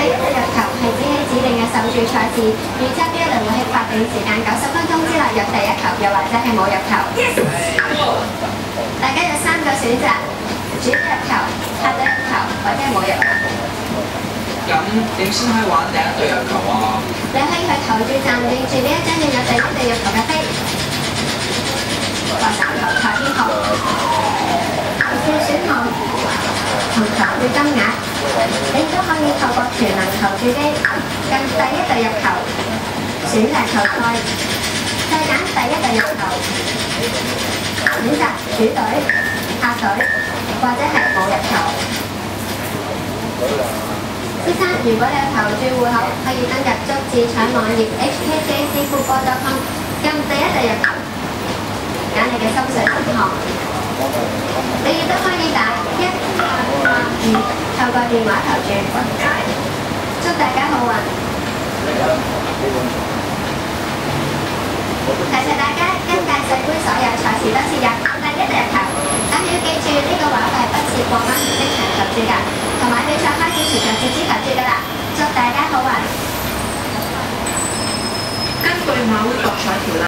第一隊入球係指起指定嘅受注賽事，預測呢一輪會喺法定時間90分鐘之內入第一球，又或者係冇入球。大家有3個選擇：主隊入球、客隊入球或者係冇入球。咁點先可以玩第一隊入球啊？你可以去投注站認住呢一張印有第一隊入球嘅飛，或投投邊號，投注選項同投注金額。你亦都可以透過全能投注機撳第一隊入球，選擇球賽，再揀第一隊入球，選擇主隊、客隊或者係冇入球。先生，如果你有投注戶口，可以登入足智彩網頁 hkjcfootball.com， 撳第一隊入球，揀你嘅心水選項。你亦都可以打1882透過電話投注。祝大家好運！提醒大家，今屆世盃所有賽事都設有第一隊入球，但係要記住呢個話費係不設過關唔即場投注㗎，同埋比賽開始時